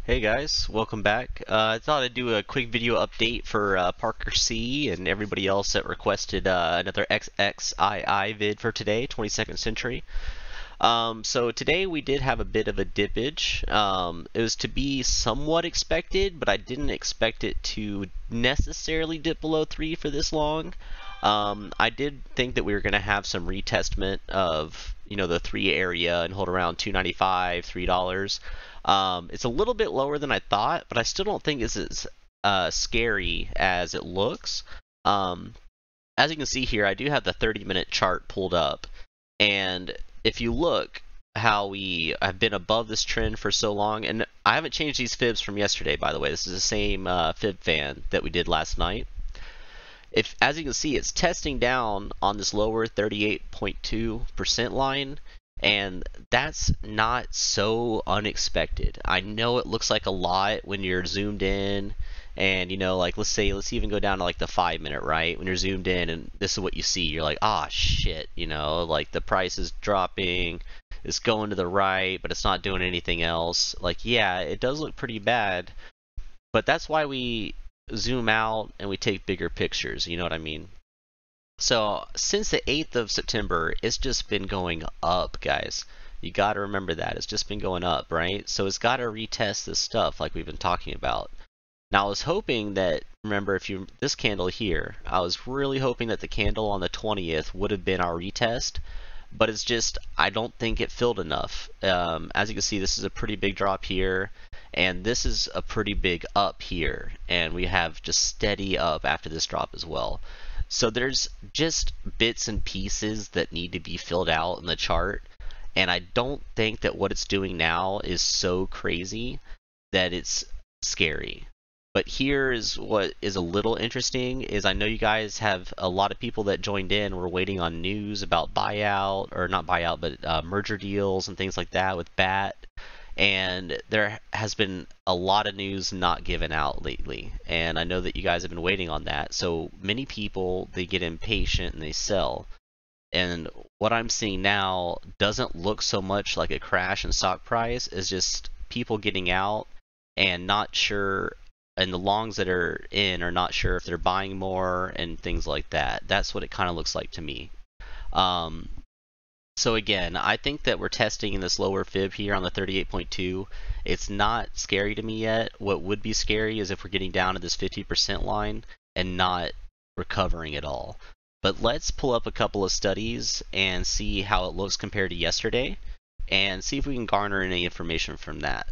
Hey guys, welcome back. I thought I'd do a quick video update for Parker C and everybody else that requested another XXII vid for today, 22nd century. So today we did have a bit of a dippage. It was to be somewhat expected, but I didn't expect it to necessarily dip below 3 for this long. I did think that we were going to have some retestment of, the 3 area and hold around 295, $3. It's a little bit lower than I thought, but I still don't think it's as scary as it looks. As you can see here, I do have the 30-minute chart pulled up, and if you look how we have been above this trend for so long, and I haven't changed these fibs from yesterday, by the way. This is the same fib fan that we did last night. As you can see, it's testing down on this lower 38.2% line, and that's not so unexpected. I know it looks like a lot when you're zoomed in, and like let's even go down to like the 5-minute, right? When you're zoomed in and this is what you see, you're like, ah, shit, like the price is dropping, it's going to the right, but it's not doing anything else. Like, yeah, it does look pretty bad, but that's why we zoom out and we take bigger pictures, you know what I mean? So since the 8th of September, it's just been going up, guys. You got to remember that. It's just been going up, right? So it's got to retest this stuff like we've been talking about. Now I was hoping that, remember, this candle here, I was really hoping that the candle on the 20th would have been our retest, but it's just, I don't think it filled enough. As you can see, this is a pretty big drop here, and this is a pretty big up here, and we have just steady up after this drop as well. So there's just bits and pieces that need to be filled out in the chart, and I don't think that what it's doing now is so crazy that it's scary. But here is what is a little interesting, is I know you guys have a lot of people that joined in were waiting on news about buyout, or not buyout, but merger deals and things like that with BAT. And there has been a lot of news not given out lately, and I know that you guys have been waiting on that. So many people, they get impatient and they sell. And what I'm seeing now doesn't look so much like a crash in stock price, it's just people getting out and not sure, and the longs that are in are not sure if they're buying more and things like that. That's what it kind of looks like to me. So again, I think that we're testing in this lower fib here on the 38.2. It's not scary to me yet. What would be scary is if we're getting down to this 50% line and not recovering at all. But let's pull up a couple of studies and see how it looks compared to yesterday, and see if we can garner any information from that.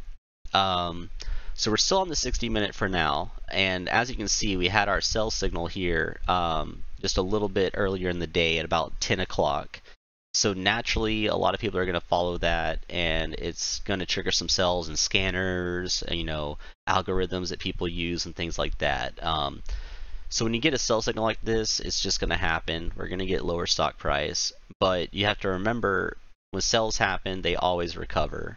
So we're still on the 60-minute for now, and as you can see, we had our sell signal here just a little bit earlier in the day at about 10 o'clock. So naturally, a lot of people are going to follow that, and it's going to trigger some sells and scanners, and, algorithms that people use and things like that. So when you get a sell signal like this, it's just going to happen. We're going to get lower stock price, but you have to remember, when sells happen, they always recover.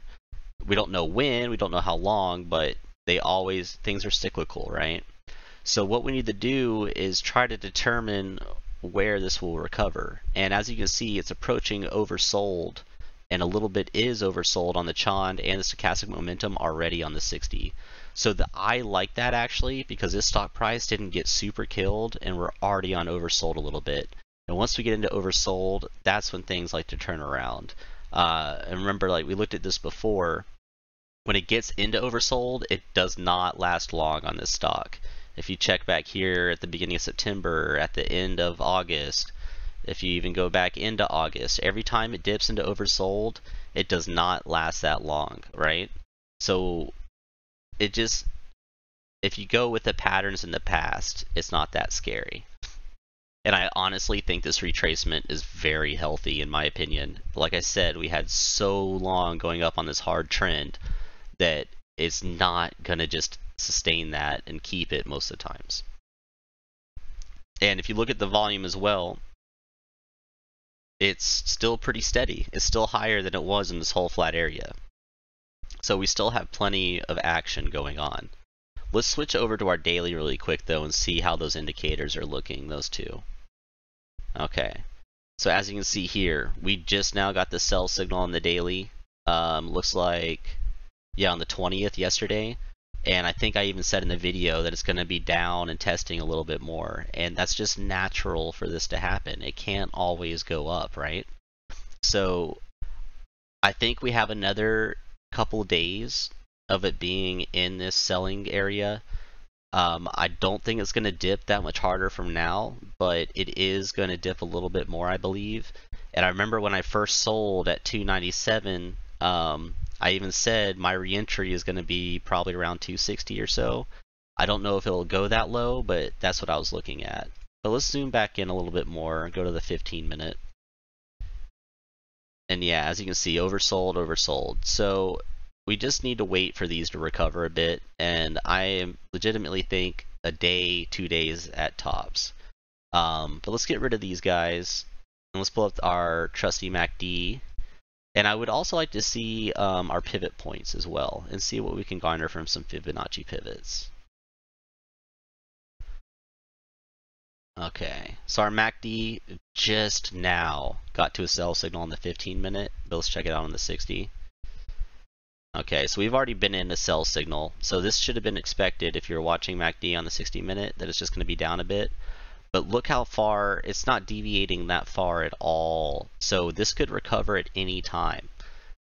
We don't know when, we don't know how long, but things are cyclical, right? So what we need to do is try to determine where this will recover. And as you can see, it's approaching oversold, and a little bit is oversold on the Chond and the stochastic momentum already on the 60. So I like that actually, because this stock price didn't get super killed, and we're already on oversold a little bit. And once we get into oversold, that's when things like to turn around. And remember, like we looked at this before, when it gets into oversold, it does not last long on this stock. If you check back here at the beginning of September, at the end of August, if you even go back into August, every time it dips into oversold, it does not last that long, right? So if you go with the patterns in the past, it's not that scary. And I honestly think this retracement is very healthy in my opinion. Like I said, we had so long going up on this hard trend that it's not going to just sustain that and keep it most of the times. And if you look at the volume as well, it's still pretty steady. It's still higher than it was in this whole flat area. So we still have plenty of action going on. Let's switch over to our daily really quick though and see how those indicators are looking, those two. Okay, so as you can see here, we just now got the sell signal on the daily. Looks like Yeah, on the 20th yesterday. And I think I even said in the video that it's going to be down and testing a little bit more. And that's just natural for this to happen. It can't always go up, right? So I think we have another couple days of it being in this selling area. I don't think it's going to dip that much harder from now, but it is going to dip a little bit more, I believe. And I remember when I first sold at 297, I even said my reentry is going to be probably around 260 or so. I don't know if it'll go that low, but that's what I was looking at. But let's zoom back in a little bit more and go to the 15-minute. And yeah, as you can see, oversold, oversold. So we just need to wait for these to recover a bit, and I legitimately think a day, 2 days at tops. But let's get rid of these guys, and let's pull up our trusty MACD. And I would also like to see our pivot points as well, and see what we can garner from some Fibonacci pivots. Okay, so our MACD just now got to a sell signal on the 15-minute, but let's check it out on the 60. Okay, so we've already been in a sell signal, so this should have been expected if you're watching MACD on the 60-minute, that it's just going to be down a bit. But look how far, it's not deviating that far at all, so this could recover at any time.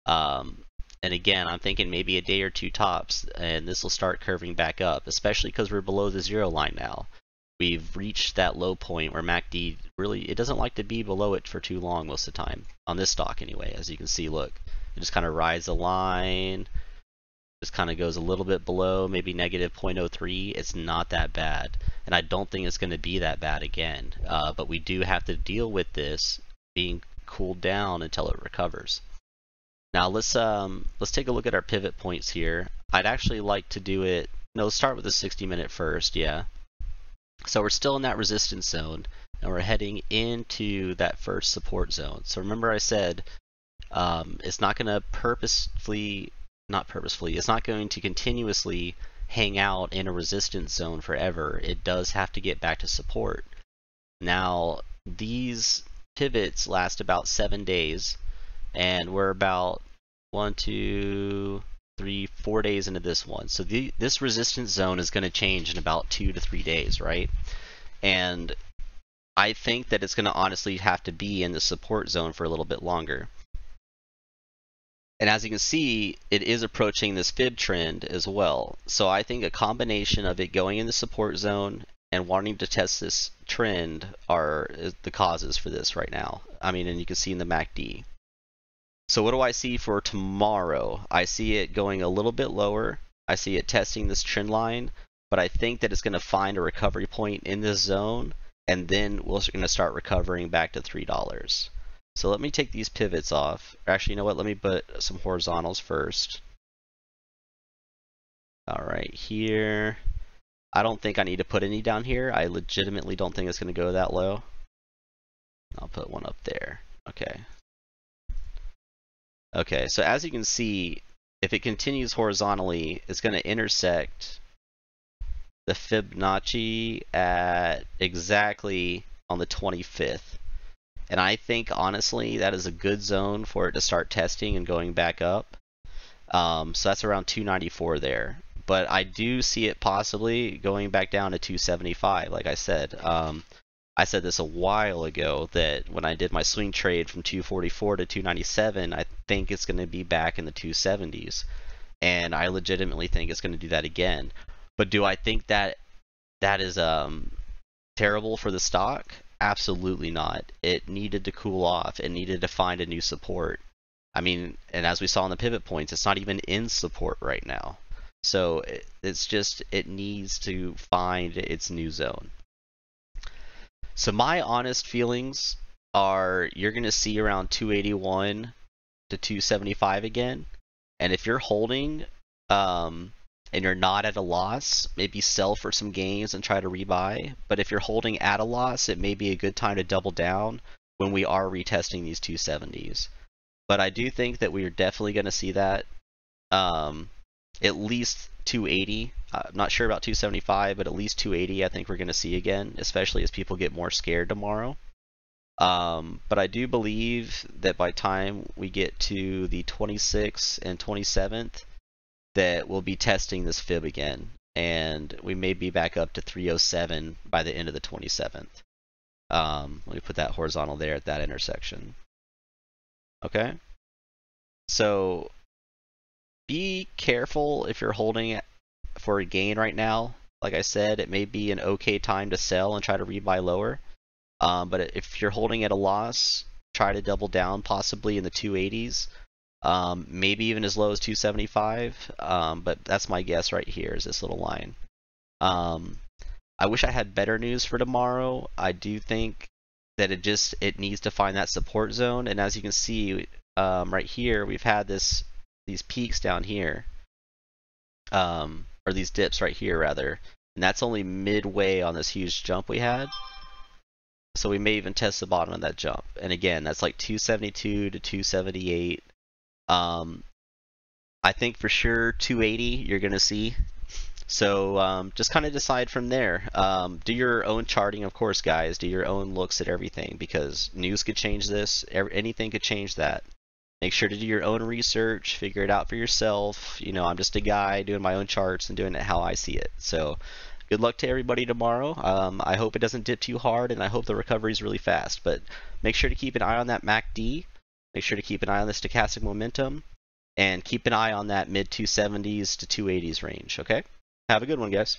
And again, I'm thinking maybe a day or two tops, and this will start curving back up, especially because we're below the zero line now. We've reached that low point where MACD really, it doesn't like to be below it for too long most of the time, on this stock anyway. As you can see, look, it just kind of rides the line, just kind of goes a little bit below, maybe negative 0.03. It's not that bad, and I don't think it's going to be that bad again. But we do have to deal with this being cooled down until it recovers. Now let's take a look at our pivot points here. I'd actually like to do it. No, let's start with the 60-minute first. Yeah. So we're still in that resistance zone, and we're heading into that first support zone. So remember I said it's not going to it's not going to continuously hang out in a resistance zone forever. It does have to get back to support. Now, these pivots last about 7 days, and we're about 1, 2, 3, 4 days into this one. So this resistance zone is going to change in about 2 to 3 days, right? And I think that it's going to honestly have to be in the support zone for a little bit longer. And as you can see, it is approaching this fib trend as well. So I think a combination of it going in the support zone and wanting to test this trend are the causes for this right now. I mean, and you can see in the MACD. So what do I see for tomorrow? I see it going a little bit lower. I see it testing this trend line, but I think that it's going to find a recovery point in this zone, and then we're going to start recovering back to $3. So let me take these pivots off. Actually, you know what? Let me put some horizontals first. All right, here. I don't think I need to put any down here. I legitimately don't think it's going to go that low. I'll put one up there. Okay. Okay, so as you can see, if it continues horizontally, it's going to intersect the Fibonacci at exactly on the 25th. And I think, honestly, that is a good zone for it to start testing and going back up. So that's around 294 there. But I do see it possibly going back down to 275, like I said. I said this a while ago that when I did my swing trade from 244 to 297, I think it's going to be back in the 270s. And I legitimately think it's going to do that again. But do I think that that is terrible for the stock? Absolutely not. It needed to cool off. It needed to find a new support. I mean, and as we saw in the pivot points, it's not even in support right now. So it's just, it needs to find its new zone. So my honest feelings are you're going to see around 281 to 275 again. And if you're holding and you're not at a loss, maybe sell for some gains and try to rebuy. But if you're holding at a loss, it may be a good time to double down when we are retesting these 270s. But I do think that we are definitely going to see that at least 280. I'm not sure about 275, but at least 280 I think we're going to see again, especially as people get more scared tomorrow. But I do believe that by time we get to the 26th and 27th, that we'll be testing this fib again, and we may be back up to 307 by the end of the 27th. Let me put that horizontal there at that intersection. Okay? So be careful if you're holding it for a gain right now. Like I said, it may be an okay time to sell and try to rebuy lower. But if you're holding at a loss, try to double down possibly in the 280s. Maybe even as low as 275. But that's my guess right here is this little line. I wish I had better news for tomorrow. I do think that it needs to find that support zone. And as you can see, right here, we've had these peaks down here. Or these dips right here rather, and that's only midway on this huge jump we had. So we may even test the bottom of that jump. And again, that's like 272 to 278. I think for sure 280 you're gonna see. So just kind of decide from there. Do your own charting, of course, guys. Do your own looks at everything because news could change this. Anything could change that. Make sure to do your own research, figure it out for yourself. You know, I'm just a guy doing my own charts and doing it how I see it. So good luck to everybody tomorrow. I hope it doesn't dip too hard, and I hope the recovery is really fast. But make sure to keep an eye on that MACD. Make sure to keep an eye on the stochastic momentum. And keep an eye on that mid 270s to 280s range, okay? Have a good one, guys.